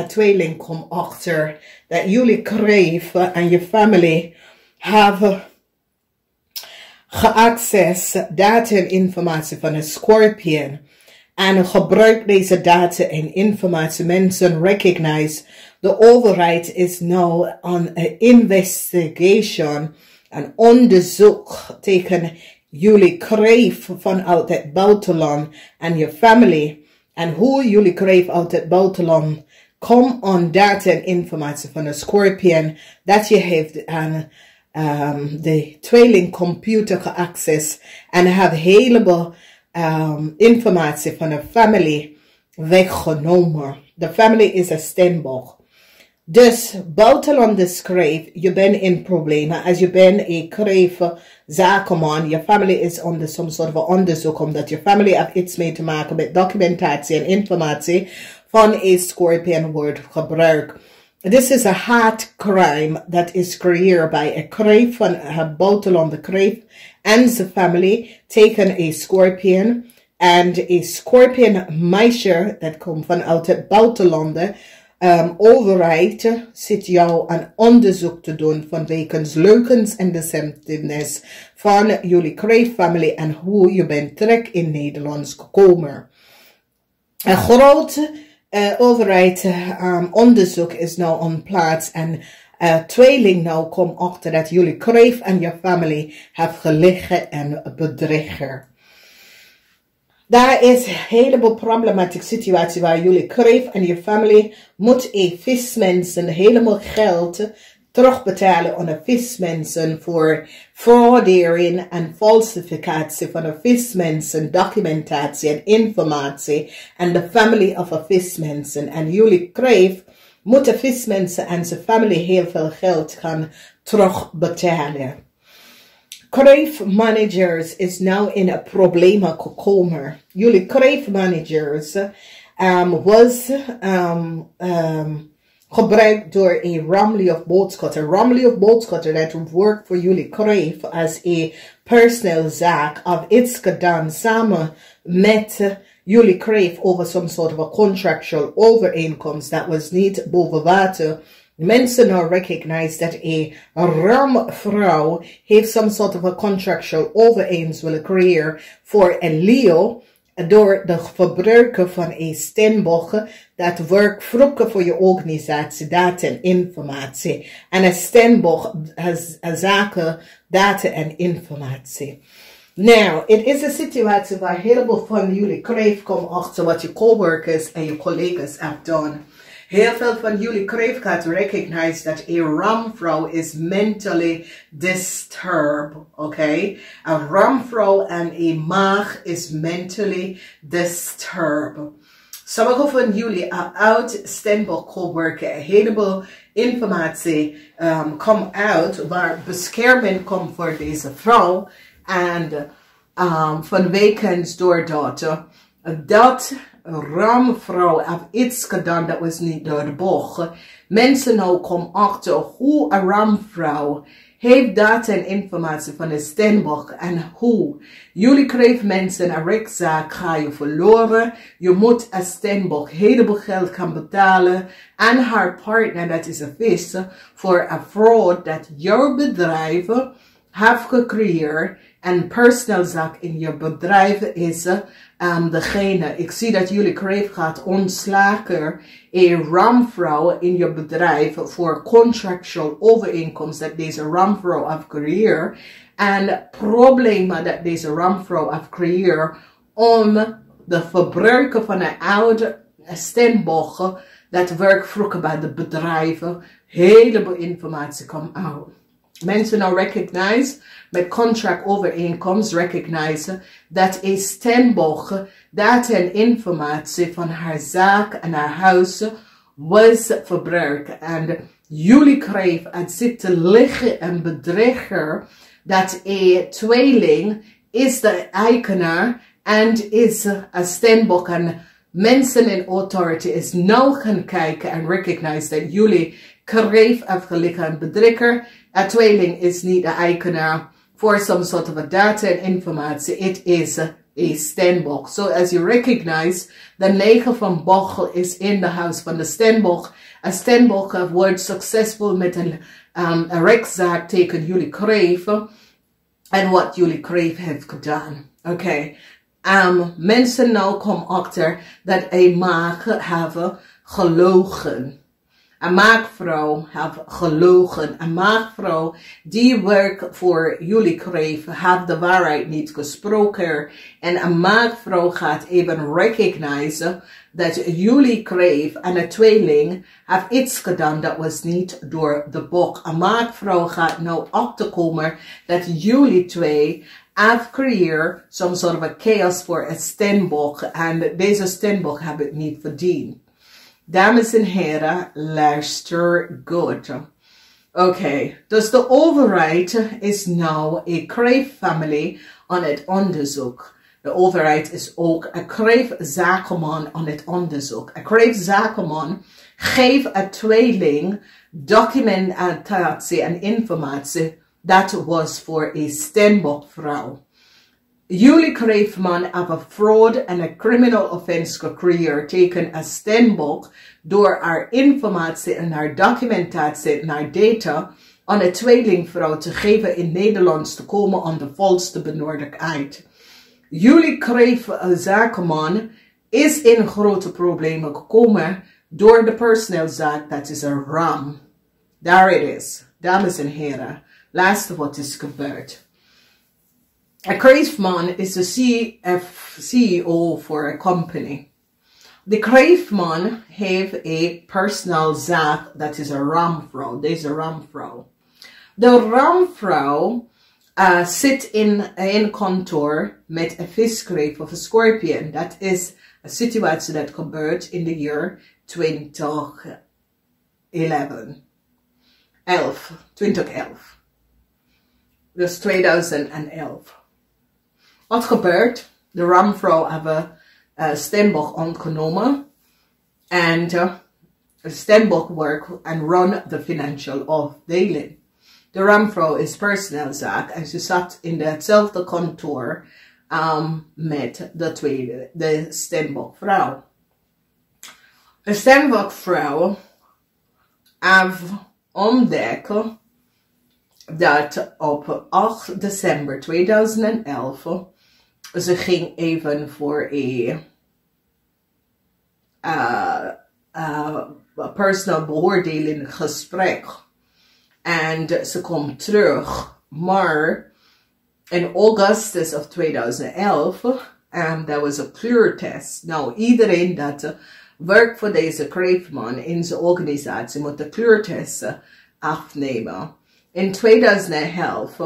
tweeling kom achter dat jullie kreven en je familie hebben geaccess data en informatie van een Scorpion. En gebruik deze data en informatie. Mensen recognize de overheid is nou on een investigation, een onderzoek tegen jullie kreef vanuit het buitenland en je familie. En hoe jullie kreef uit het buitenland kom on data en informatie van een Scorpion dat je heeft aan de tweelingcomputer geaccess en have heleboel informatie van een familie weggenomen. De familie is een steenbok. Dus buitenlandse kreef, je bent in problemen. Als je bent een kreef zakenman, je familie is onder some soort van onderzoek, omdat je familie heeft iets mee te maken met documentatie en informatie van een Scorpion wordt gebruikt. This is a hard crime that is creëerd bij een kreef van een buitenlandse kreef en zijn familie tegen een Scorpion. En een Scorpion meisje dat komt vanuit het buitenland. Overheid zit jou een onderzoek te doen vanwege leugens en deceptiveness van jullie kreeffamilie en hoe je bent terug in Nederland gekomen. Een groot overheid onderzoek is nou on plaats en tweeling nou komt achter dat jullie kreef en je familie hebben gelegen en bedriegen. Daar is een heleboel problematische situatie waar jullie kreef en je familie moet vismensen helemaal geld terugbetalen aan de vismensen voor fraudering en falsificatie van de vismensen, documentatie en informatie en de familie of de vismensen. En jullie kreef moeten vismensen en zijn familie heel veel geld gaan terugbetalen. Kreef managers is nou in een probleem gekomen. Jullie kreef managers was gebruikt door een Ramley of Boodschutter. Ramley of Boodschutter dat werkt voor jullie kreef als een personeel zaak of iets gedaan samen met jullie kreef over some sort of a contractual overeenkomst dat was niet boven water. Mensen now recognize that a ramvrouw heeft some sort of a contractual overeenkomst willen creëren voor een Leo door de gebruiken van een steenbok dat werkt vroeger voor je organisatie, data en informatie. En een steenbok has zaken, data en informatie. Nou, het is een situatie waar heel veel van jullie kreef komen achter wat je coworkers en je collega's hebben gedaan. Heel veel van jullie kreef gaat recognize dat een ramvrouw is mentally disturbed, okay? Een ramvrouw en een maag is mentally disturbed. Sommige van jullie uit Stenbock coworker, een heleboel informatie komt uit waar bescherming komt voor deze vrouw en vanwege door dat ramvrouw heeft iets gedaan dat was niet door de bocht. Mensen nou komen achter hoe een ramvrouw heeft data en informatie van de steenbok en hoe. Jullie krijgen mensen een rechtszaak ga je verloren. Je moet een steenbok heleboel geld gaan betalen aan haar partner, dat is een vis, voor een fraud dat jouw bedrijf heeft gecreëerd. En personeelzaak in je bedrijf is degene. Ik zie dat jullie kreef gaat ontslagen een ramvrouw in je bedrijf voor contractual overeenkomst dat deze ramvrouw heeft gecreëerd. En problemen dat deze ramvrouw heeft gecreëerd om de verbruiken van een oude steenbok dat werkt vroeger bij de bedrijven. Heleboel informatie komt uit. Mensen nou recognize met contract overeenkomst recognize dat een steenbok data en informatie van haar zaak en haar huis was verbruikt. En jullie kreef het zit te liggen en bedreiger dat een tweeling is de eigenaar en is een steenbok en mensen in authority is nou gaan kijken en recognize dat jullie kreef heeft gelegen en bedreiger. Een tweeling is niet de eigenaar voor some sort of a data en informatie. Het is a Steenbok. So as you recognize, de 9 van Bochel is in de huis van de Steenbok. Een Steenbok wordt succesvol met een rechtszaak tegen jullie kreef. En wat jullie kreef heeft gedaan. Oké. Mensen nou komen achter dat een maag hebben gelogen. Een maagvrouw heeft gelogen. Een maagvrouw die werkt voor jullie kreef, heeft de waarheid niet gesproken. En een maagvrouw gaat even recognizen dat jullie kreef en een tweeling heeft iets gedaan dat was niet door de boek. Een maagvrouw gaat nou achterkomen dat jullie twee have creëerd some sort of a chaos voor een Steenbok. En deze Steenbok hebben het niet verdiend. Dames en heren, luister goed. Oké, dus de overheid is nou een kreeffamilie aan het onderzoek. De overheid is ook een kreefzakenman aan het onderzoek. Een kreefzakenman geeft een tweeling documentatie en informatie. Dat was voor een Steenbokvrouw. Jullie kreefman hebben fraud en een criminal offense gecreëerd tegen een Steenbok door haar informatie en haar documentatie en haar data aan een tweelingvrouw te geven in Nederlands te komen aan de volste benodigdheid. Jullie kreefzakenman is in grote problemen gekomen door de personeelszaak. Dat is een ram. Daar het is. Dames en heren. Laatste wat is gebeurd. Een kreefman is de CEO voor een company. De kreefman heeft een personeelszaak. Dat is een ramvrouw. Deze ramvrouw. De ramvrouw zit in een kantoor met een viskreef of een scorpion. Dat is een situatie dat gebeurt in de jaar 2011. 2011. Dus 2011. Wat gebeurt? De ramvrouw hebben Steenbok ontgenomen. En Steenbok work and run the financial afdeling. De ramvrouw is personeelszaak en ze zat in hetzelfde kantoor met de Steenbokvrouw. De Steenbokvrouw heeft ontdekt dat op 8 december 2011 ze ging even voor een personal beoordeling gesprek. En ze komt terug. Maar in augustus of 2011, dat was een kleurtest. Nou, iedereen dat werkt voor deze kreefman in zijn organisatie moet de kleurtesten afnemen. In 2011,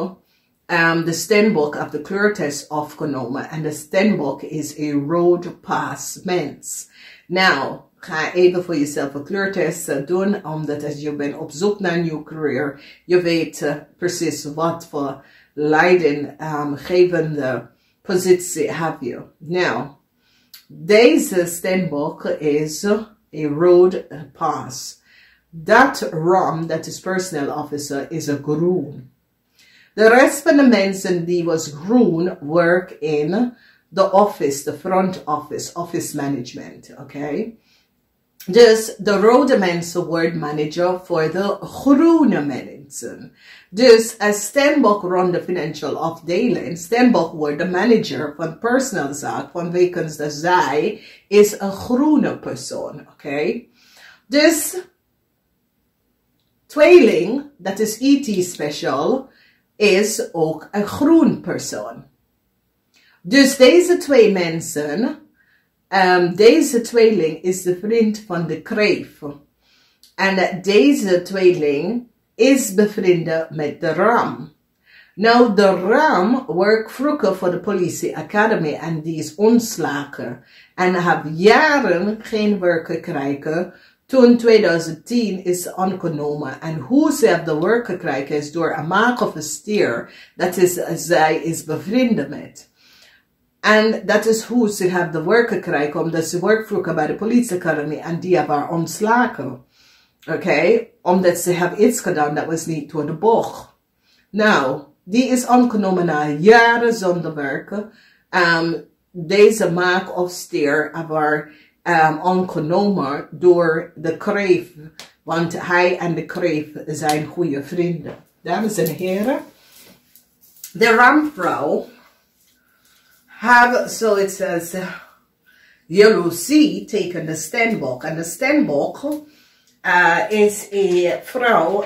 de Steenbok heeft de kleurtest afgenomen. En de Steenbok is een road pass mens. Nou, ga even voor jezelf een kleurtest doen. Omdat als je bent op zoek naar een nieuwe career, je weet precies wat voor leidinggevende positie heb je. Nou, deze Steenbok is een road pass. Dat ram, dat is personal officer, is een groen. De rest van de mensen die was groen, work in de office, de front office, office management, oké? Dus de rode mensen worden manager voor de groene mensen. Dus als Steenbok run de financial afdeling, Steenbok wordt de manager van personeelszaak, vanwege dat zij is een groene persoon, oké? Dus tweeling, dat is IT special, is ook een groen persoon. Dus deze twee mensen, deze tweeling is de vriend van de kreef. En deze tweeling is bevrienden met de ram. Nou, de ram werkt vroeger voor de politie academy en die is ontslagen. En heeft jaren geen werk gekregen. Toen 2010 is aangenomen. En hoe ze heeft de werk gekregen is door een maag of een stier. Dat is, zij is bevrienden met. En dat is hoe ze heeft de werk gekregen. Omdat ze werkt vroeger bij de politieacademie en die hebben haar ontslagen. Oké? Omdat ze hebben iets gedaan dat was niet door de bocht. Nou, die is aangenomen na jaren zonder werken. deze maak of steer our onkomen door de KREEFT. Want hij en de KREEFT zijn goede vrienden. Dames en heren. De ramvrouw have, so it says, jaloezie tegen de steenbok. En de steenbok is een vrouw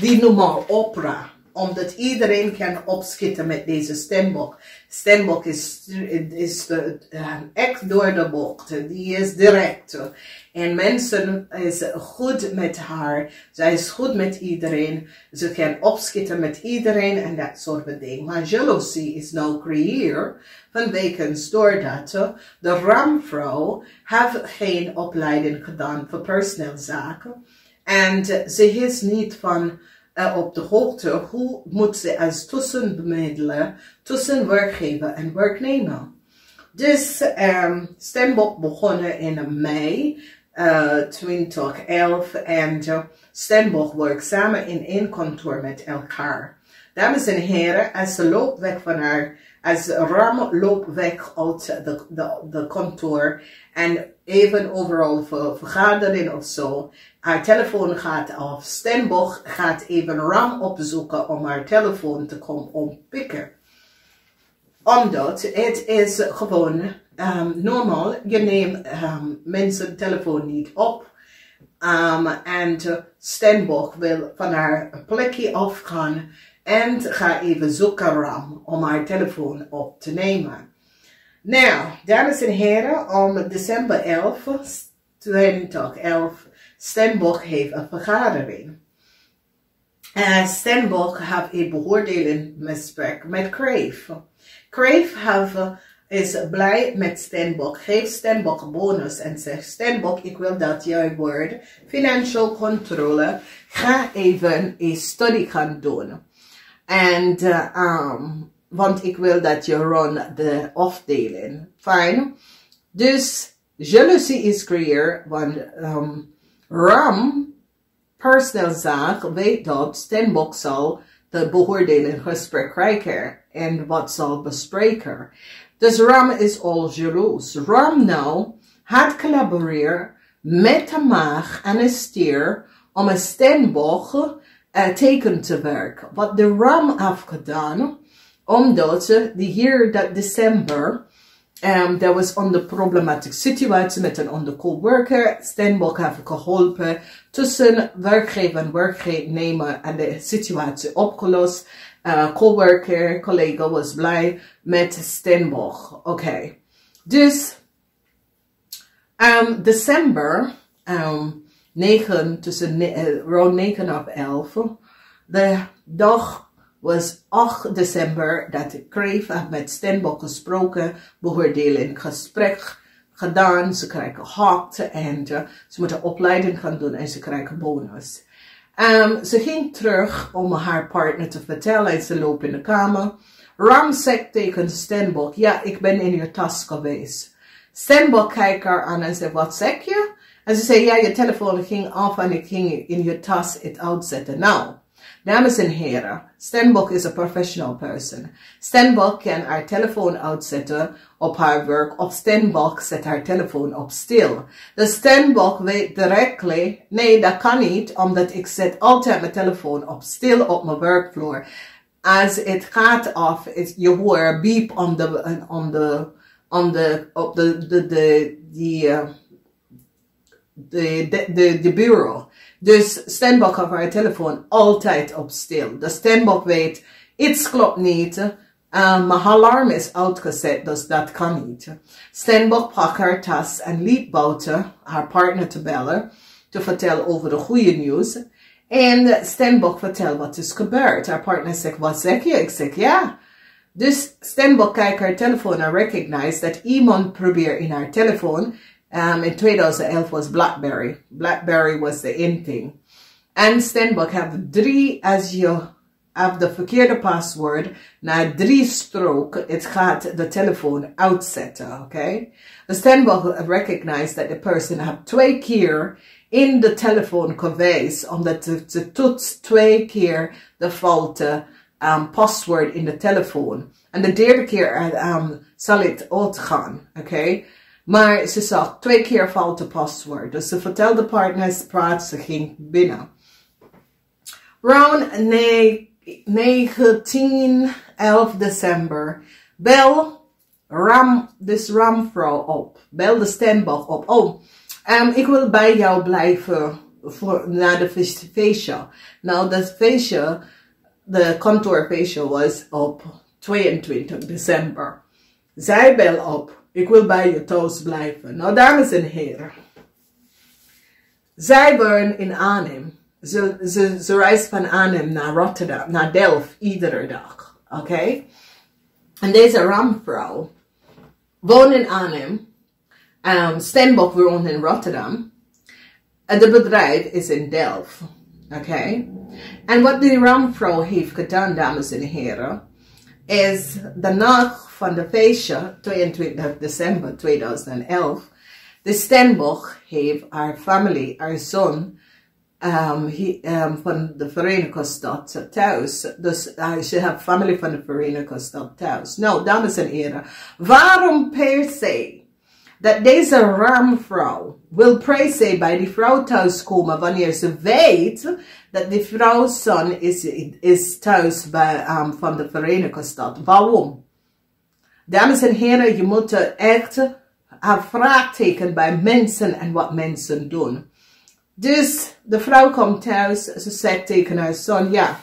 die normaal opera. Omdat iedereen kan opschieten met deze steenbok. Steenbok is echt door de bocht. Die is direct. En mensen is goed met haar. Zij is goed met iedereen. Ze kan opschieten met iedereen en dat soort dingen. Maar jaloezie is nou creëerd vanwege doordat de ramvrouw heeft geen opleiding gedaan voor personeel zaken. En ze is niet van op de hoogte hoe moet ze als tussenbemiddelen tussen werkgever en werknemer. Dus steenbok begonnen in mei 2011 en steenbok werkt samen in één kantoor met elkaar. Dames en heren, als ze loopt weg van haar, als ram loopt weg uit de kantoor en even overal voor vergadering of zo, haar telefoon gaat af. Steenbok gaat even ram opzoeken om haar telefoon te komen oppikken. Omdat het is gewoon normaal, je neemt mensen telefoon niet op. En Steenbok wil van haar plekje afgaan en ga even zoeken ram om haar telefoon op te nemen. Nou, dames en heren, om december 11, 2011, Steenbok heeft een vergadering. Steenbok heeft een beoordelingsgesprek met KREEFT. KREEFT is blij met Steenbok, geeft Steenbok een bonus en zegt: Steenbok, ik wil dat jij wordt financial controle, ga even een studie gaan doen. En want ik wil dat je run de afdeling. Fijn. Dus jaloezie is creëerd, want ram, personeelszaak, weet dat Steenbok zal de beoordeling gesprek krijgen en wat zal bespreken. Dus ram is al jaloers. Ram nou had collaboreren met de maag en een stier om een Steenbok teken te werken. Wat de ram heeft gedaan, omdat ze die hier dat december er was onder problematische situatie met een onder coworker. Steenbok heeft geholpen tussen werkgever en werknemer en de situatie opgelost. Coworker, collega was blij met Steenbok. Oké. Dus december 9 tussen rond 9 of 11. De dag was 8 december dat KREEFT heeft met Steenbok gesproken, beoordeling gesprek gedaan, ze krijgen gehakt en ze moeten opleiding gaan doen en ze krijgen bonus. Ze ging terug om haar partner te vertellen en ze loopt in de kamer. Ram zegt tegen Steenbok: ja, ik ben in je tas geweest. Steenbok kijkt haar aan en zegt: wat zeg je? En ze zei: ja, je telefoon ging af en ik ging in je tas het uitzetten. Nou, dames en heren, Steenbok is een professional person. Steenbok kan haar telefoon uitzetten op haar werk, of Steenbok zet haar telefoon op stil. Dus Steenbok weet directly: nee, dat kan niet, omdat ik zet altijd mijn telefoon op stil op mijn werkvloer. Als het gaat af, je hoort beep de bureau. Dus Steenbok heeft haar telefoon altijd op stil. Dus Steenbok weet, iets klopt niet. Mijn alarm is uitgezet, dus dat kan niet. Steenbok pakt haar tas en liep buiten haar partner te bellen, te vertellen over de goede nieuws. En Steenbok vertelt wat is gebeurd. Haar partner zegt: wat zeg je? Ik zeg: ja. Dus Steenbok kijkt haar telefoon en recognized dat iemand probeert in haar telefoon. In 2011 was BlackBerry. BlackBerry was the in thing. En Steenbok heeft 3, als je hebt de verkeerde paswoord, na 3 stroken, het gaat de telefoon uitzetten, oké? Dus Steenbok recognized dat de person heeft 2 keer in de telefoon geweest, omdat ze toetst 2 keer de fouten paswoord in de telefoon. En de derde keer zal het uitgaan, oké? Maar ze zag 2 keer foute paswoord. Dus ze vertelde de partners, ze ging binnen. Rond 11 december, bel ramvrouw op. Bel de Stenbock op. Oh, ik wil bij jou blijven na de feestje. Nou, dat feestje, de kantoorfeestje was op 22 december. Zij bel op. Ik wil bij je thuis blijven. Nou, dames en heren. Zij wonen in Arnhem. Ze reist van Arnhem naar Rotterdam, naar Delft, iedere dag. Oké? En deze ramvrouw woont in Arnhem. Stenbock woont in Rotterdam. En het bedrijf is in Delft. Oké? En wat die ramvrouw heeft gedaan, dames en heren, is de nacht van de feestje, 22 december 2011, de Stenbock heeft haar familie, haar zoon, van de Verenigde Staten thuis. Dus ze heeft familie van de Verenigde Staten thuis. Nou, dames en heren, waarom per se dat deze ramvrouw wil per se bij die vrouw thuis komen wanneer ze weet dat die vrouw's zoon is thuis bij, van de Verenigde Staten? Waarom? Dames en heren, je moet echt een vraagteken bij mensen en wat mensen doen. Dus de vrouw komt thuis, ze zegt tegen haar zoon, ja,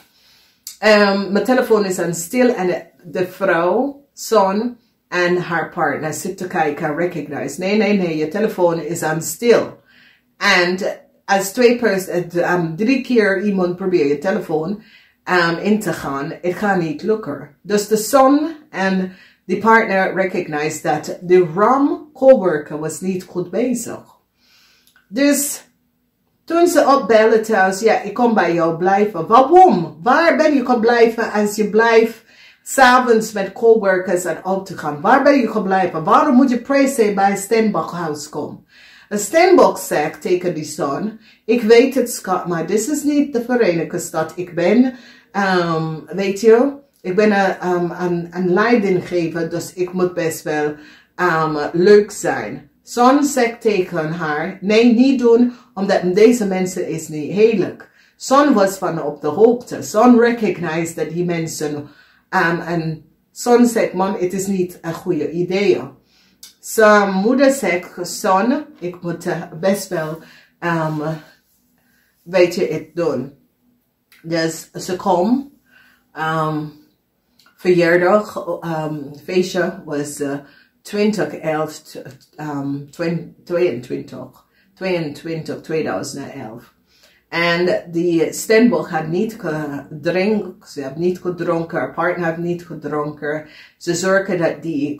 mijn telefoon is aan stil en de vrouw, zoon en haar partner zitten te kijken, recognize. Nee, je telefoon is aan stil. En als 3 keer iemand probeert je telefoon in te gaan, het gaat niet lukken. Dus de zoon en de partner recognize dat de coworker was niet goed bezig. Dus toen ze opbellen thuis, ja, ik kom bij jou blijven. Waarom? Waar ben je gaan blijven als je blijft s'avonds met coworkers en uit te gaan? Waar ben je gaan blijven? Waarom moet je per se bij Stenbock huis komen? En Stenbock zegt tegen die zoon, ik weet het schat, maar dit is niet de Verenigde Staten. Ik ben, weet je, ik ben een leidinggever, dus ik moet best wel leuk zijn. Zoon zegt tegen haar, nee, niet doen, omdat deze mensen is niet heerlijk. Zoon was van op de hoogte. Zoon recognized dat die mensen, en zoon zegt, man, het is niet een goede idee. Zijn moeder zegt, zoon, ik moet best wel, weet je, het doen. Dus ze komt, verjaardag, feestje was 2011. En die Stenbock had niet gedronken, ze heeft niet gedronken, haar partner heeft niet gedronken. Ze zorgen dat die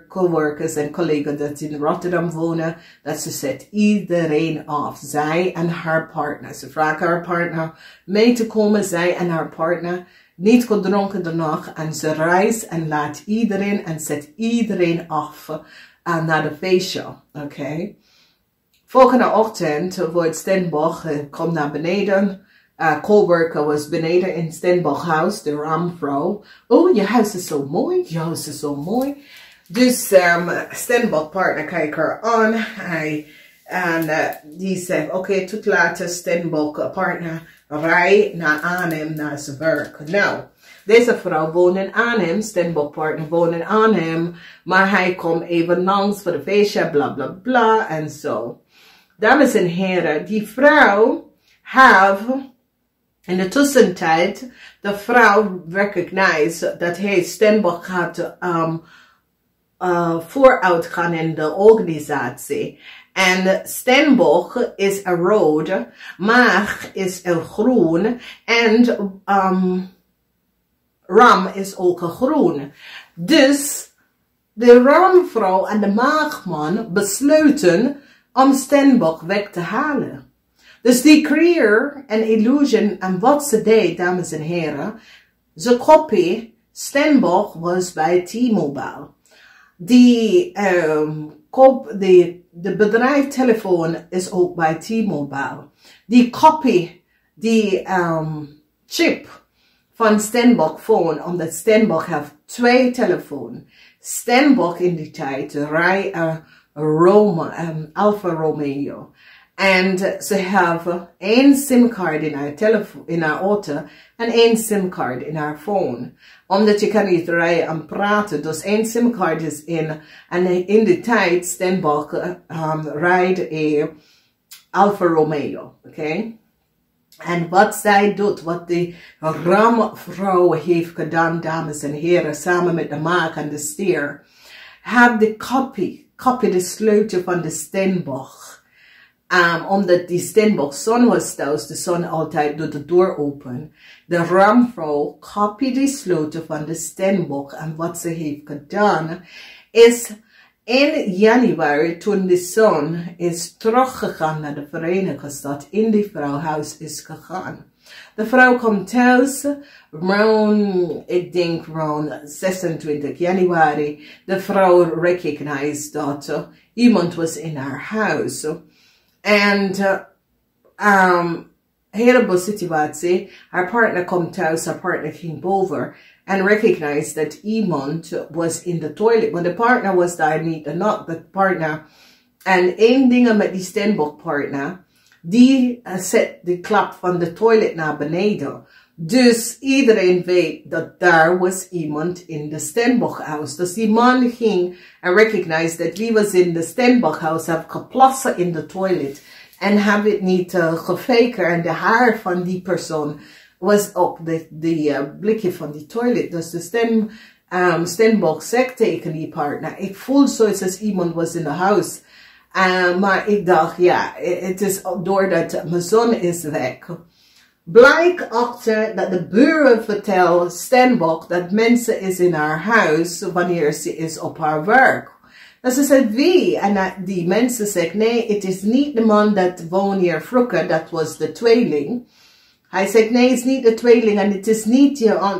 coworkers en collega's dat in Rotterdam wonen, dat ze zet iedereen af. Zij en haar partner. Ze vragen haar partner mee te komen, zij en haar partner. Niet gedronken de nacht en ze reist en laat iedereen en zet iedereen af naar de feestje. Oké. Volgende ochtend wordt Stenbock, komt naar beneden. Coworker was beneden in Stenbock huis, de ramvrouw. Oh, je huis is zo mooi, je huis is zo mooi. Dus Stenbock partner kijkt haar aan. Die zegt, oké, tot later Stenbock partner. Rij naar Arnhem, naar zijn werk. Nou, deze vrouw woont in Arnhem, Stenbock partner woont in Arnhem, maar hij komt even langs voor de feestje, bla bla bla en zo. Dames en heren, die vrouw heeft in de tussentijd, de vrouw recognized dat hij Stenbock gaat vooruit gaan in de organisatie. En Stenbock is een rood, maar is een groen en ram is ook een groen. Dus de ramvrouw en de maagman besluiten om Stenbock weg te halen. Dus die creëer een illusion en wat ze deed, dames en heren, ze kopie Stenbock was bij T-Mobile. De bedrijftelefoon is ook bij T-Mobile. Die kopie, die chip van Stenbock phone, omdat Stenbock heeft 2 telefoon. Stenbock in die tijd rijdt Alfa Romeo. En ze hebben 1 simcard in haar telefoon, in haar auto, en 1 simcard in haar phone. Omdat je kan niet rijden en praten, dus 1 simcard is in. En in die tijd, Stenbock rijdt een Alfa Romeo, oké? En wat zij doet, wat die ramvrouw heeft gedaan, dames en heren, samen met de maak en de stier, heb de kopie de sleutel van de Stenbock. Omdat die Stenbock zon was thuis, de zon altijd doet de deur open. De ramvrouw kopie de sleutel van de Stenbock. En wat ze heeft gedaan, is in januari, toen de zon is teruggegaan naar de Verenigde Staten, in die vrouwhuis is gegaan. De vrouw komt thuis, ik denk rond 26 januari. De vrouw recognized dat iemand was in haar huis. En heleboel situatie, haar partner komt thuis, haar partner ging boven. And recognized that iemand was in the toilet. Maar de partner was daar niet. Not the partner. En één ding met die Stenbock partner. Die zet de klap van de toilet naar beneden. Dus iedereen weet dat daar was iemand in de Stenbock house. Dus die man ging en recognized dat wie was in de Stenbock house. Heeft geplassen in de toilet. En heb het niet gefakerd. En de haar van die persoon was op de blikje van die toilet. Dus de Stenbock zegt tegen die partner, ik voel zoiets als iemand was in de huis. Maar ik dacht, ja, het is doordat mijn zoon is weg. Blijkt achter dat de buren vertellen Stenbock dat mensen is in haar huis wanneer ze is op haar werk. Dus ze zegt, wie? En die mensen zeggen, nee, het is niet de man dat woont hier vroeger, dat was de tweeling. Hij zegt, nee, het is niet de tweeling en het is niet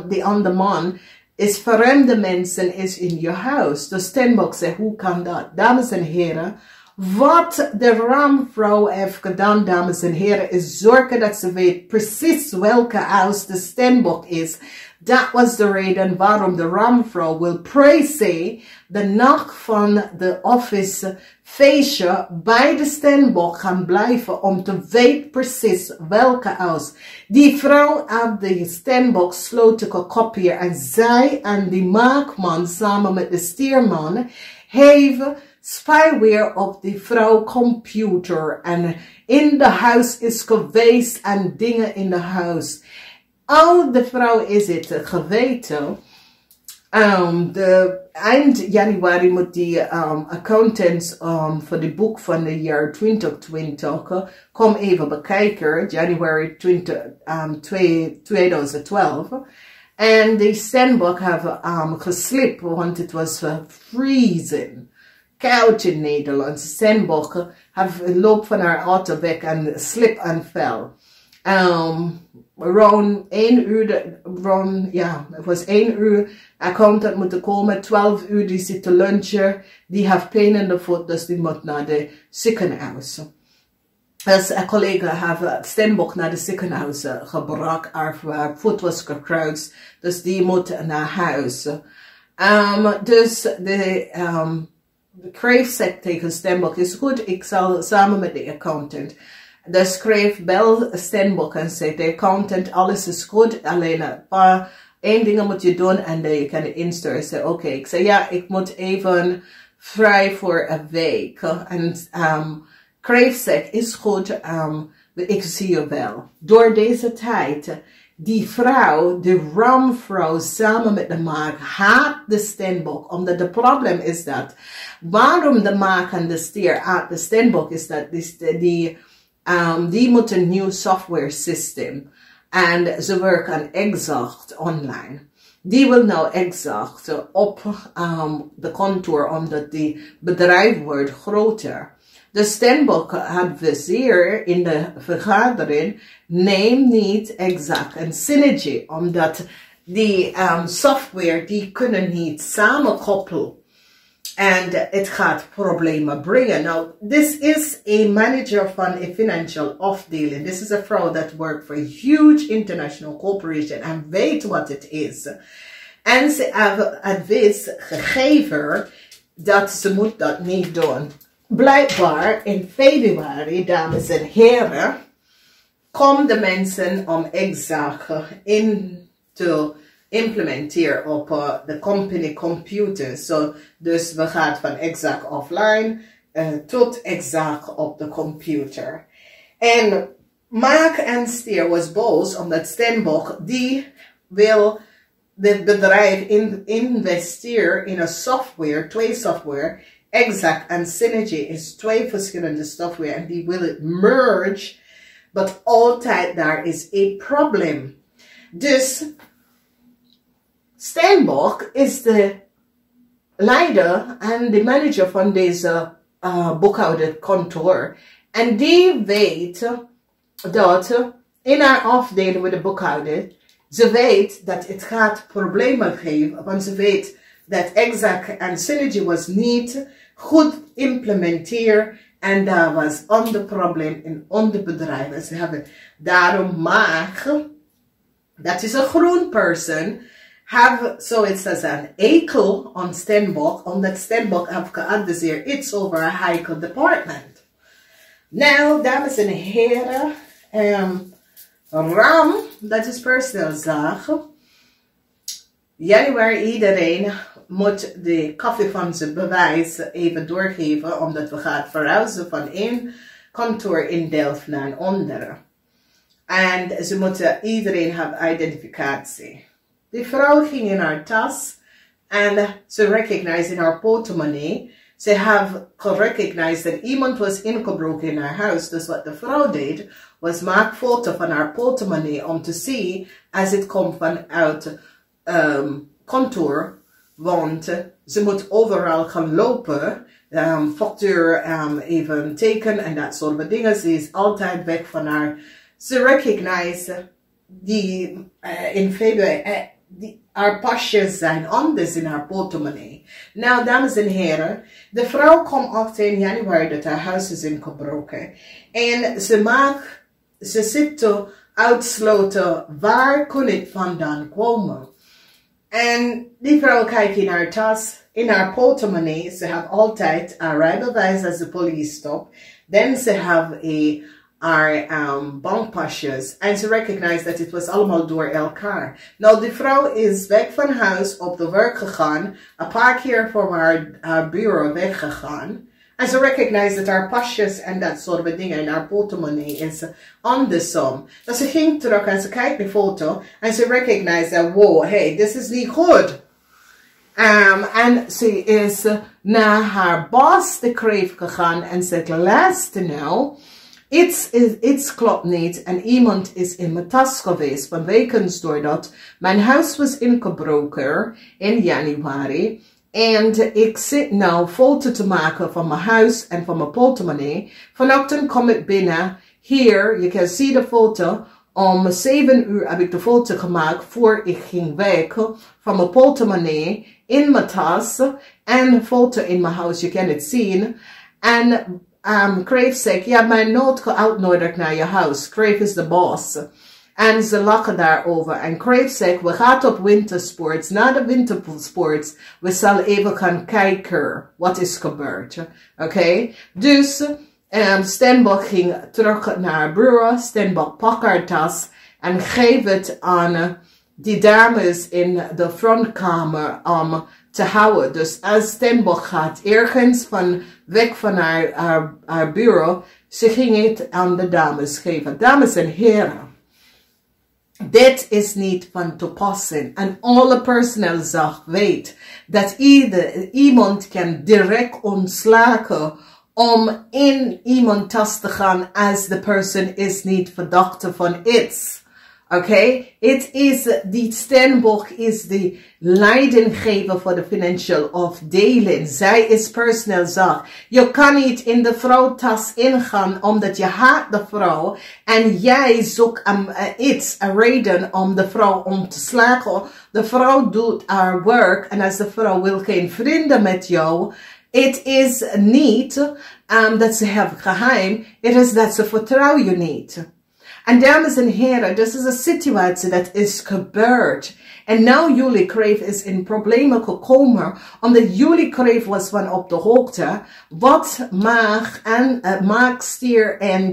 die andere man. Is vreemde mensen is in je huis. Dus Stenbock zegt, hoe kan dat? Dames en heren, wat de ramvrouw heeft gedaan, dames en heren, is zorgen dat ze weet precies welke huis de Stenbock is. Dat was de reden waarom de ramvrouw wil prijzen de nacht van de office feestje bij de Stenbock gaan blijven om te weten precies welke huis. Die vrouw had de Stenbock sleutel gekopieerd en zij en die maakman samen met de stierman heeft spyware op die vrouw computer en in de huis is geweest en dingen in de huis. Al de vrouw is het geweten. Eind januari moet die accountants voor de boek van de jaar 2020 kom even bekijken. Januari 2012. En die Stenbock hebben geslipt, want het was vriezen. Koud in Nederland. Stenbock loopt van haar auto weg en slip en fell. Rond 1 uur, het was 1 uur, accountant moeten komen, 12 uur die zit te lunchen, die heeft pijn in de voet, dus die moet naar de ziekenhuis. Dus een collega heeft Stenbock naar de ziekenhuis gebracht, haar voet was gekruist, dus die moet naar huis. Dus de KREEFT zegt tegen Stenbock, is goed, ik zal samen met de accountant. Dus KREEFT bel Stenbock en zegt, de accountant, alles is goed, alleen een paar dingen moet je doen en dan je kan het insturen. Ik zeg, oké. Ik zeg, ja, ik moet even vrij voor een week. En KREEFT zegt, is goed, ik zie je wel. Door deze tijd, die vrouw, de ramvrouw samen met de maag, haat de Stenbock. Omdat het probleem is dat, waarom de maag en de stier haat de Stenbock is dat die moet een nieuw software systeem. En ze werken exact online. Die wil nou exact op de contour, omdat die bedrijf wordt groter. De Stenbock adviseert in de vergadering, neem niet exact een synergy, omdat die software, die kunnen niet samenkoppelen. En het gaat problemen brengen. Nou, this is a manager van a financial afdeling. This is a vrouw that worked for a huge international corporation en weet wat het is. En ze hebben advies gegeven dat ze moet dat niet doen. Blijkbaar in februari, dames en heren, komen de mensen om exact in te implementeren op de company computer. Dus we gaan van exact offline tot exact op de computer. En Mark en Steer was boos omdat Stenbock die wil het bedrijf investeren in een software, twee software. Exact en Synergy is twee verschillende software en die wil het merge. Maar altijd daar is een probleem. Dus Stenbock is de leider en de manager van deze boekhouderkantoor. En die weet dat in haar afdeling met de boekhouder, ze weet dat het gaat problemen geven. Want ze weet dat Exact en Synergy was niet goed implementeerd. En daar was ander probleem in ander bedrijven. Ze hebben daarom Maag, dat is een groen person, have zoiets als een ekel aan Stenbock, omdat Stenbock heeft geadviseerd iets over een heikel department. Nou, dames en heren, Ram, dat is personeel zaken. Januari iedereen moet de koffie van zijn bewijs even doorgeven, omdat we gaan verhuizen van één kantoor in Delft naar een andere. En ze moeten, iedereen heeft identificatie. Die vrouw ging in haar tas en ze recognized in haar portemonnee. Ze hebben gerecognized dat iemand was ingebroken in haar huis. Dus wat de vrouw deed, was maak foto van haar portemonnee om te zien als het komt vanuit kantoor. Want ze moet overal gaan lopen, factuur even tekenen en dat soort dingen. Ze is altijd weg van haar. Ze recognize die in februari, haar pasjes zijn anders in haar portemonnee. Nou, dames en heren, de vrouw komt achter in januari dat haar huis is ingebroken. En ze zit te uitsloten, waar kon het vandaan komen? En die vrouw kijkt in haar tas, in haar portemonnee. Ze heeft altijd haar rijbewijs als de politie stopt. Dan ze heeft haar bankpasjes. En ze recognize dat het was allemaal door elkaar. Nou, die vrouw is weg van huis op de werk gegaan. Een paar keer voor haar bureau weggegaan. En ze recognize dat haar pasjes en dat soort dingen in haar portemonnee is andersom. Dus ze ging terug en ze kijkt de foto en ze recognize that, wow, hey, this is niet goed. En ze is naar haar baas de KREEFT gegaan en zegt, luister nou, iets klopt niet en iemand is in mijn tas geweest vanwege doordat mijn huis was ingebroken in januari. En ik zit nou foto te maken van mijn huis en van mijn portemonnee. Vanochtend kom ik binnen. Hier, je kan zien de foto. Om 7 uur heb ik de foto gemaakt voor ik ging weg. Van mijn portemonnee in mijn tas. En een foto in mijn huis, je kan het zien. En KREEFT zegt, ja, mijn nooit uitgenodigd naar je huis. KREEFT is de boss. En ze lachen daarover. En KREEFT zegt, we gaan op wintersports. Na de wintersports, we zullen even gaan kijken wat is gebeurd. Oké? Dus, Stenbock ging terug naar haar bureau. Stenbock pakt haar tas en geeft het aan die dames in de frontkamer om te houden. Dus als Stenbock gaat ergens weg van haar bureau, ze ging het aan de dames geven. Dames en heren. Dit is niet van toepassing. En alle personeelszaak weet dat iemand kan direct ontslagen om in iemand tas te gaan als de persoon is niet verdachte van iets. Oké, het is, die Steenbok is de leidinggever voor de financial afdeling. Zij is personeel zaak. Je kan niet in de vrouwtas ingaan omdat je haat de vrouw. En jij zoekt een reden om de vrouw om te slagen. De vrouw doet haar werk. En als de vrouw wil geen vrienden met jou. Het is niet dat ze hebben geheim. Het is dat ze vertrouwen je niet. En dames en heren, dit is een situatie dat is gebeurd. En nou jullie kreef is in problemen gekomen, omdat jullie kreef was van op de hoogte. Wat Maag, Stier en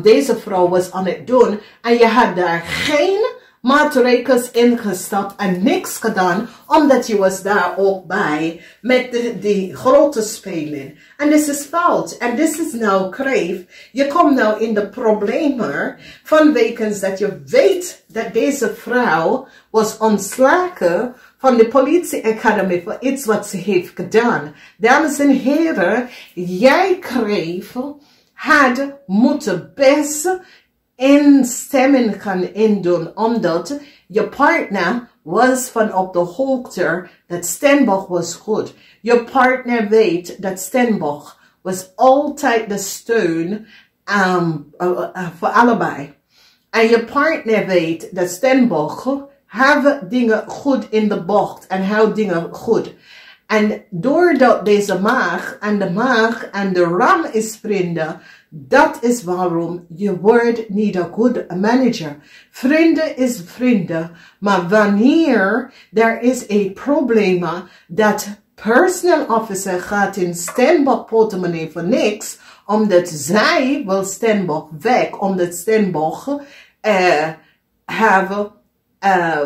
deze vrouw was aan het doen. En je had daar geen maatregels ingestapt en niks gedaan, omdat je was daar ook bij met die grote speling. En dit is fout. En dit is nou kreef. Je komt nou in de problemen vanwege dat je weet dat deze vrouw was ontslagen van de politie academy voor iets wat ze heeft gedaan. Dames en heren, jij kreef had moeten best instemming gaan indoen, omdat je partner was van op de hoogte dat Steenbok was goed. Je partner weet dat Steenbok was altijd de steun voor allebei. En je partner weet dat Steenbok heeft dingen goed in de bocht en houdt dingen goed. En doordat deze maag en de ram is vrienden, dat is waarom je wordt niet een good manager. Vrienden is vrienden, maar wanneer er is een probleem dat personal officer gaat in Steenbok portemonnee voor niks, omdat zij wil Steenbok weg, omdat Steenbok hebben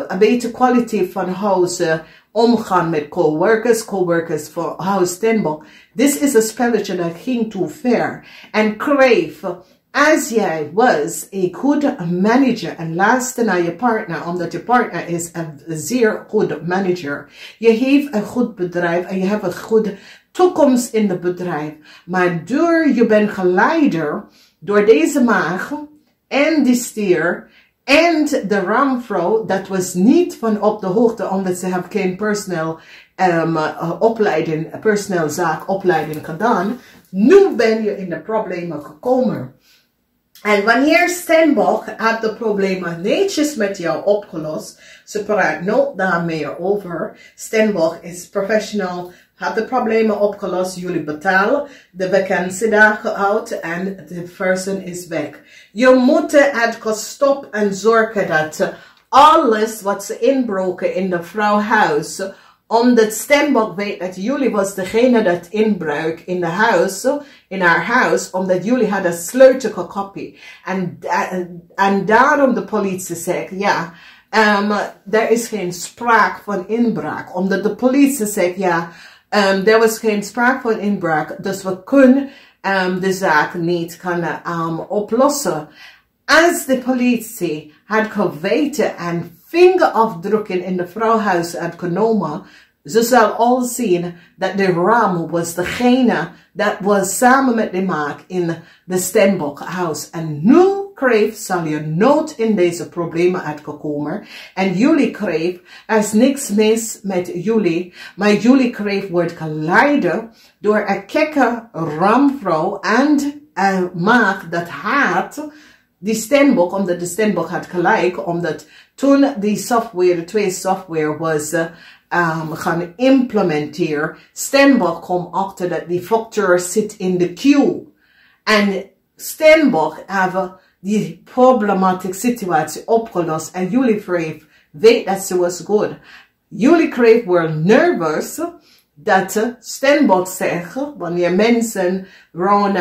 een betere kwaliteit van huizen, omgaan met coworkers voor Huis Steenbok. Dit is een spelletje dat ging too ver. En kreef, als jij was een good manager en luister naar je partner, omdat je partner is een zeer goed manager. Je heeft een goed bedrijf en je hebt een goede toekomst in het bedrijf. Maar door je bent geleider door deze maag en die stier en de ramvrouw, dat was niet van op de hoogte, omdat ze hebben geen personeel opleiding gedaan. Nu ben je in de problemen gekomen. En wanneer Steenbok had de problemen netjes met jou opgelost, ze praat nooit daar meer over. Steenbok is professional, had de problemen opgelost, jullie betalen de vakantiedagen uit en de person is weg. Je moet het gestopt en zorgen dat alles wat ze inbroken in de vrouwhuis, omdat Steenbok weet dat jullie was degene dat inbruik in haar huis, omdat jullie hadden sleutel gekopie. En daarom de politie zegt, ja, er is geen sprake van inbraak. Omdat de politie zegt, ja, er was geen sprake van inbraak, dus we kunnen de zaak niet oplossen. Als de politie had geweten en vingerafdrukken in de vrouwhuis had genomen, ze zal al zien dat de ram was degene dat was samen met de maag in de Steenbok huis. En nu kreef zal je nooit in deze problemen uitgekomen. En jullie kreef, er is niks mis met jullie, maar jullie kreef wordt geleid door een gekke ramvrouw en een maag dat haat die Steenbok, omdat de Steenbok had gelijk, omdat toen die software, de twee software was gaan implementeren, Steenbok kwam achter dat die factor zit in de queue. En Steenbok hebben die problematische situatie opgelost en jullie kreef weet dat ze was goed. Jullie kreef were nervous dat Steenbok zegt, wanneer mensen rond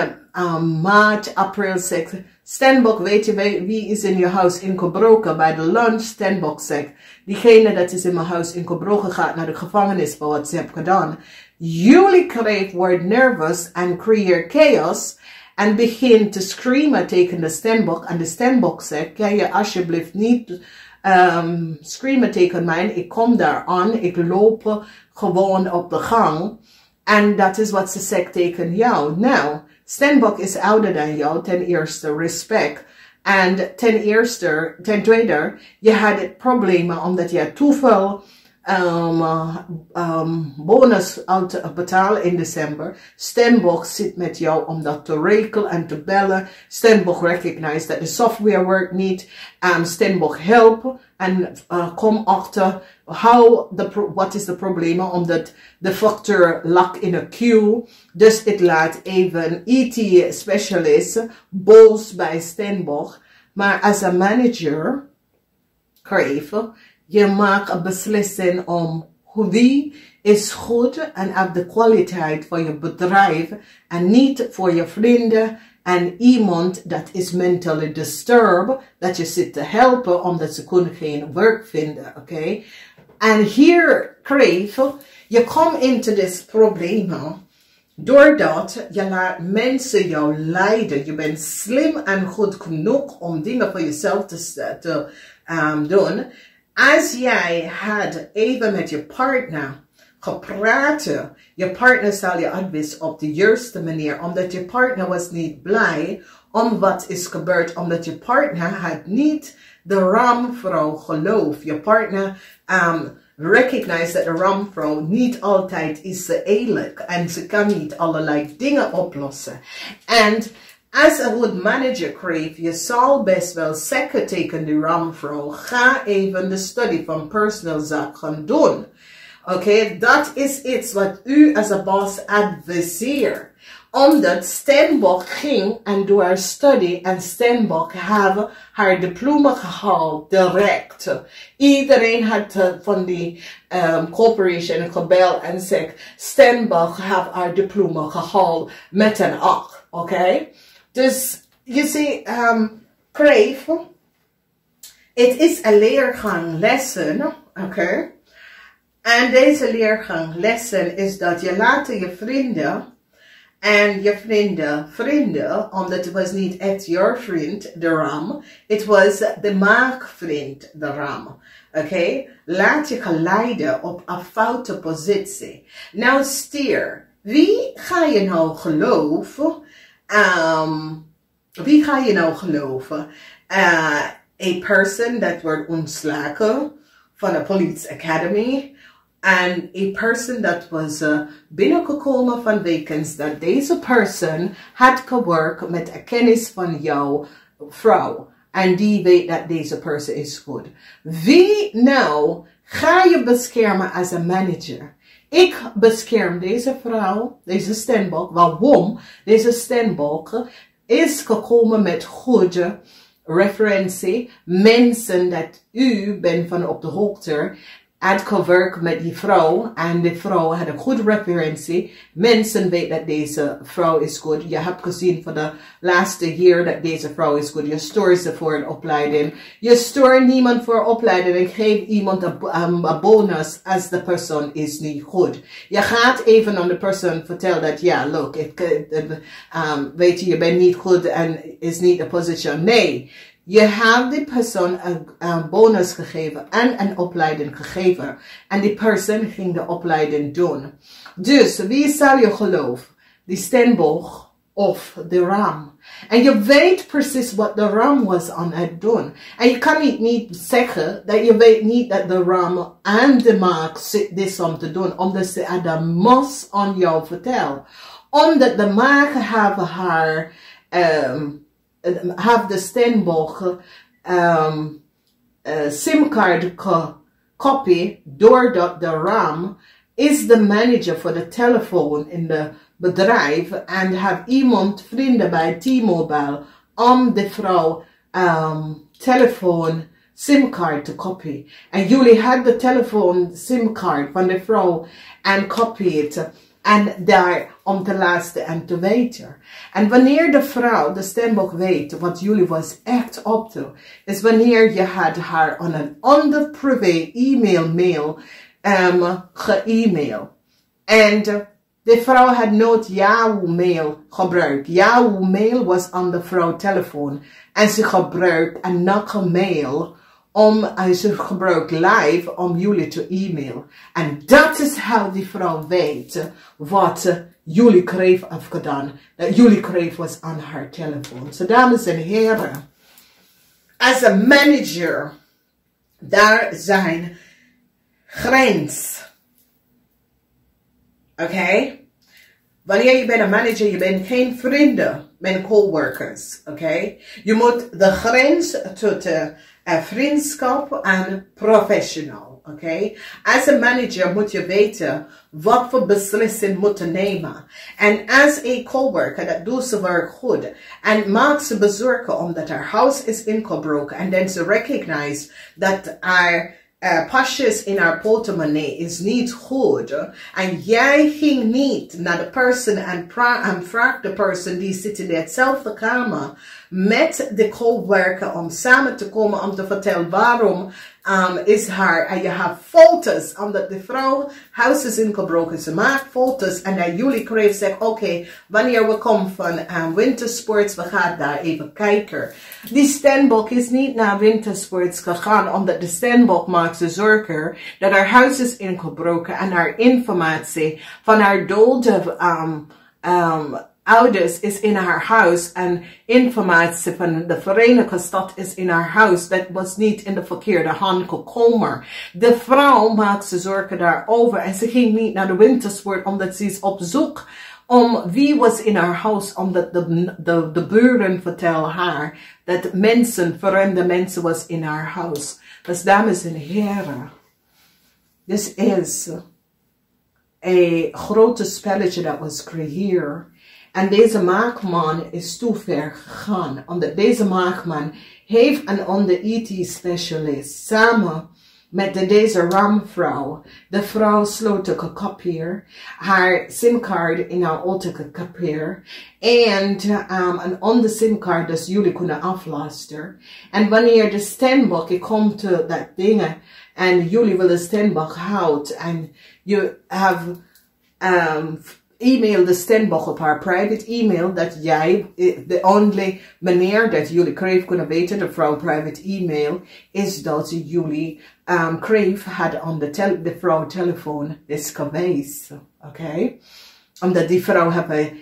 maart, april zeggen, Steenbok, weet je wie is in je huis ingebroken? Bij de lunch, Steenbok zegt, diegene dat is in mijn huis ingebroken gaat naar de gevangenis voor wat ze hebben gedaan. Jullie kreef wordt nervous en creëer chaos en begint te screamen tegen de Steenbok. En de Steenbok zegt, kan je alsjeblieft niet screamen tegen mij, ik kom daar aan, ik loop gewoon op de gang. En dat is wat ze zegt tegen jou. Nou, Steenbok is ouder dan jou, ten eerste respect. En ten tweede, je had problemen omdat je te veel bonus uit betalen in december. Stenbock zit met jou om dat te regelen en te bellen. Stenbock recognize dat de software werkt niet. Stenbock helpen en kom achter wat is de probleem, omdat de factor lag in een queue. Dus het laat even IT specialist boos bij Stenbock. Maar als een manager, KREEFT, je maakt een beslissing om wie is goed en op de kwaliteit van je bedrijf en niet voor je vrienden en iemand dat is mentally disturbed, dat je zit te helpen omdat ze kunnen geen werk vinden, oké? En hier, KREEFT, je komt into dit probleem doordat je laat mensen jou leiden. Je bent slim en goed genoeg om dingen voor jezelf te doen. Als jij had even met je partner gepraat, je partner zal je advies op de juiste manier, omdat je partner was niet blij om wat is gebeurd, omdat je partner had niet de ramvrouw geloof. Je partner recognize dat de ramvrouw niet altijd is eerlijk en ze kan niet allerlei dingen oplossen. En als een goed manager, KREEFT, je zal best wel zeggen tegen de ramvrouw, ga even de studie van personal zaak gaan doen. Oké, dat is iets wat u als een baas adviseert. Omdat Stenbock ging en doe haar studie en Stenbock had haar diploma gehaald direct. Iedereen had van die corporation gebeld en zegt, Stenbock heeft haar diploma gehaald met een 8. Oké? Dus je ziet, KREEFT, het is een leerganglessen, oké? En deze leerganglessen is dat je laat je vrienden en je vrienden, omdat het was niet echt je vriend, de ram, het was de maakvriend, de ram. Oké? Laat je geleiden op een foute positie. Nou stier, wie ga je nou geloven? Wie ga je nou geloven? A person dat wordt ontslagen van de police academy. En a person dat was binnengekomen van weekends, dat deze person had gewerkt met een kennis van jouw vrouw. En die weet dat deze person is goed. Wie nou ga je beschermen als een manager? Ik bescherm deze vrouw, deze Stenbock. Waarom? Deze Stenbock is gekomen met goede referentie. Mensen dat u bent van op de hoogte. Had gewerkt met die vrouw en de vrouw had een goede referentie. Mensen weten dat deze vrouw is goed. Je hebt gezien voor de laatste jaar dat deze vrouw is goed. Je stuurt ze voor een opleiding. Je stuurt niemand voor opleiding en geeft iemand een bonus als de persoon is niet goed. Je gaat even aan de persoon vertellen dat ja, look, weet je bent niet goed en is niet de position. Nee. Je hebt die persoon een bonus gegeven en een opleiding gegeven. En die persoon ging de opleiding doen. Dus wie zal je geloven? Die Stenbock of de ram? En je weet precies wat de ram was aan het doen. En je kan niet zeggen dat je weet niet dat de ram en de maak zit dit om te doen. Omdat ze de mos aan jou vertelt. Omdat de maak hebben haar... have de Stenbock simcard copy doordat de ram is de manager voor de telefoon in de bedrijf en have iemand vrienden bij T-Mobile om de vrouw telefoon simcard te copy. En jullie hadden de telefoon simcard van de vrouw en copy het. En daar om te laten en te weten. En wanneer de vrouw, de Stenbock, weet wat jullie was echt op te, is wanneer je had haar aan een ander privé mail ge-e-mail. En de vrouw had nooit jouw mail gebruikt. Jouw mail was aan de vrouw telefoon. En ze gebruikt een nakke mail ze gebruikt live om jullie te e-mailen. En dat is hoe die vrouw weet wat jullie KREEFT heeft gedaan. Dat jullie KREEFT was aan haar telefoon. So dames en heren, As een manager, daar zijn grens. Oké? Wanneer je bent een manager, je bent geen vrienden met coworkers. Oké? Je moet de grens tussen vriendschap en professional. Oké? Als een manager moet je weten wat voor beslissing moet nemen. En als een coworker, dat doet ze werk goed. En maakt ze bezorgen omdat haar huis is ingebroken. En dan ze recognize dat haar pasjes in haar portemonnee is niet goed. En jij ging niet naar de persoon en vraagt de persoon die zit in dezelfde kamer met de coworker om samen te komen om te vertellen waarom is haar. En je hebt foto's, omdat de vrouw huis is ingebroken. Ze maakt foto's en dan jullie KREEFT zegt, oké, wanneer we komen van wintersports, we gaan daar even kijken. Die Steenbok is niet naar wintersports gegaan, omdat de Steenbok maakt ze zorgen dat haar huis is ingebroken en haar informatie van haar dode ouders is in haar huis en informatie van de Verenigde Staten is in haar huis. Dat was niet in de verkeerde hand gekomen. De vrouw maakt ze zorgen daarover en ze ging niet naar de wintersport omdat ze is op zoek om wie was in haar huis, omdat de buren vertellen haar dat mensen, vreemde mensen was in haar huis. Dus dames en heren, dit is een grote spelletje dat was gecreëerd. En deze maakman is te ver gegaan. Omdat deze maakman heeft een onder IT-specialist samen met deze ramvrouw. De vrouw sloot gekopieerd. Haar simkaart in haar auto gekopieerd. En een onder simkaart dat jullie kunnen afluisteren. En wanneer de Steenbok komt te dat dingen. En jullie willen Steenbok houden. En je have e-mail de Steenbok op haar private e-mail, dat jij, de only manier dat jullie KREEFT kunnen weten, de vrouw private e-mail, is dat jullie KREEFT had aan de vrouw telefoon is geweest. Oké? Omdat die vrouw heeft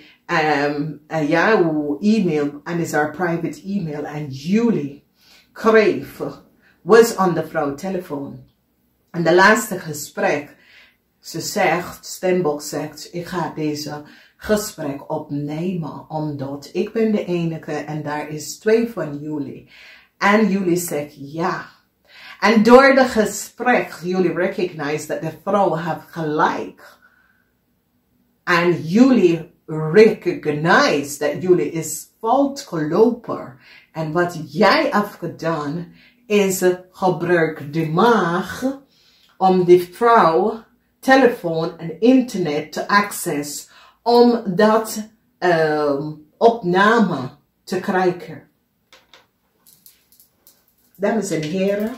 jouw e-mail en is haar private e-mail en jullie KREEFT was aan de vrouw telefoon. En de laatste gesprek, ze zegt, Steenbok zegt, ik ga deze gesprek opnemen, omdat ik ben de enige en daar is 2 van jullie. En jullie zeggen ja. En door de gesprek, jullie recognize dat de vrouw heeft gelijk. En jullie recognize dat jullie is fout gelopen. En wat jij hebt gedaan, is gebruik de maag om die vrouw telefoon en internet te access om dat opname te krijgen. Dames en heren.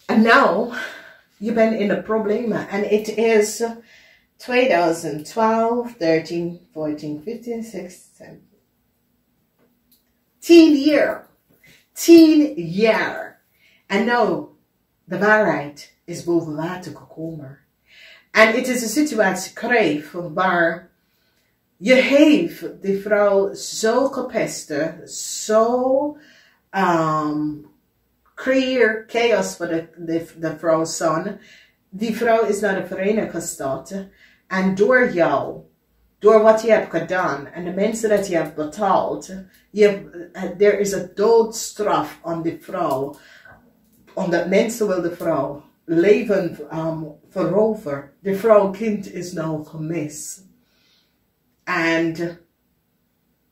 En nou, je bent in de problemen. En het is 2012, 13, 14, 15, 16, 10 jaar. 10 jaar. En nou, de waarheid is boven water gekomen. En het is een situatie KREEFT waar je heeft die vrouw zo gepest, zo creëer chaos voor de vrouw's zoon. Die vrouw is naar de Verenigde Staten en door jou, door wat je hebt gedaan en de mensen dat je hebt betaald, er is een doodstraf aan die vrouw. Omdat mensen wil de vrouw leven veroveren. De vrouw kind is nou gemist. En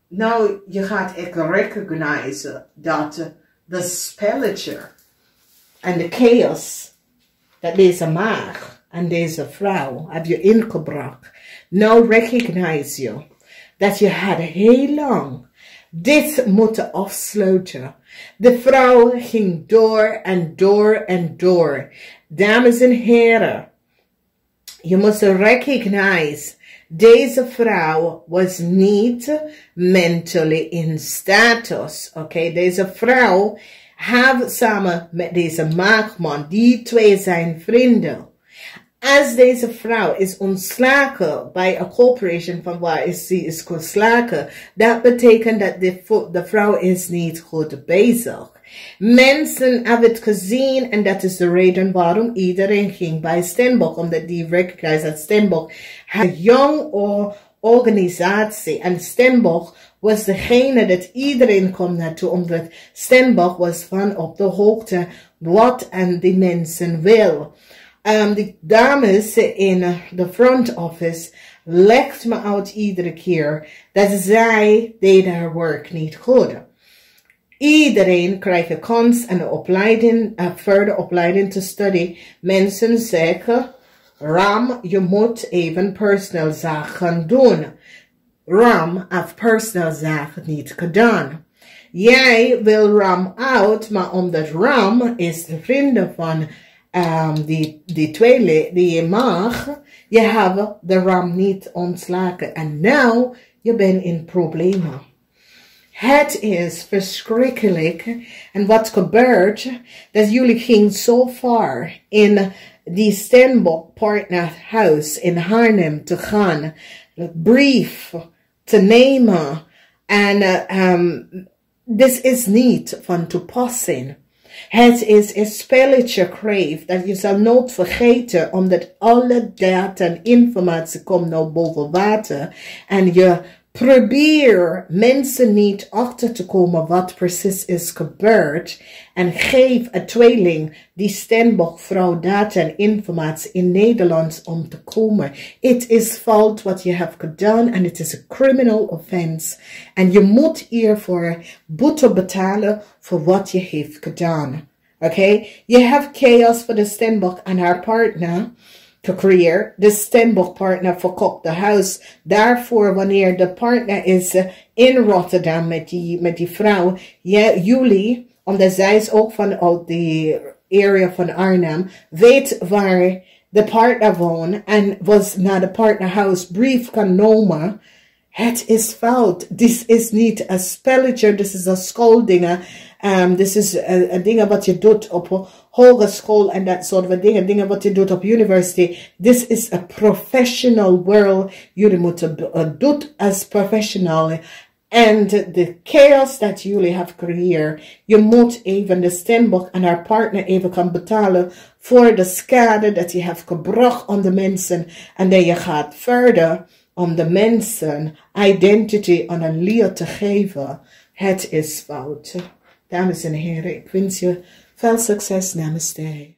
nou je gaat echt recognize dat de spelletje en de chaos dat deze maag en deze vrouw heb je ingebracht. Nou recognize je dat je had heel lang dit moeten afsluiten. De vrouw ging door en door en door. Dames en heren, je moet recognize, deze vrouw was niet mentally in status. Oké, deze vrouw heeft samen met deze maagman, die 2 zijn vrienden. Als deze vrouw is ontslagen bij een corporation van waar ze is ontslagen, dat betekent dat de vrouw is niet goed bezig. Mensen hebben het gezien en dat is de reden waarom iedereen ging bij Steenbok, omdat die recognized dat Steenbok een jong organisatie en Steenbok was degene dat iedereen kwam naartoe, omdat Steenbok was van op de hoogte wat en die mensen wil. De dames in de front office legt me uit iedere keer dat zij deden haar werk niet goed. Iedereen krijgt een kans en een opleiding, verder opleiding te studeren. Mensen zeggen, Ram, je moet even personal zaken gaan doen. Ram heeft personal zaken niet gedaan. Jij wil Ram uit, maar omdat Ram is de vrienden van die tweeling die je mag, je hebt de Ram niet ontslagen. En nou, je bent in problemen. Het is verschrikkelijk. En wat gebeurt, dat jullie gingen zo ver in die Steenbok partnerhuis in Arnhem te gaan, de brief te nemen. En dit is niet van toepassing. Het is een spelletje, KREEFT, dat je zal nooit vergeten, omdat alle data en informatie komt nou boven water. En je probeer mensen niet achter te komen wat precies is gebeurd. En geef een tweeling die Steenbok vrouw data en informatie in Nederland om te komen. Het is fout wat je hebt gedaan en het is een criminal offense. En je moet hiervoor boete betalen voor wat je heeft gedaan. Oké? Je hebt chaos voor de Steenbok en haar partner te creëren. De Steenbok partner verkoopt de huis. Daarvoor, wanneer de partner is in Rotterdam met die vrouw, jullie, omdat zij is ook van die area van Arnhem, weet waar de partner woont en was naar de partnerhuis brief genomen. Het is fout. Dit is niet een spelletje, dit is een schooldingen. Dit is een ding wat je doet op hogeschool en dat soort van dingen. Dingen wat je doet op university. This is a professional world. Jullie moeten doen als professional. En de chaos dat jullie hebben gecreëerd. Je moet even de Steenbok en haar partner even kan betalen voor de schade dat je hebt gebracht aan de mensen. En dan je gaat verder om de mensen identity aan een leer te geven. Het is fout. Dames en heren, ik wens je veel succes. Namaste.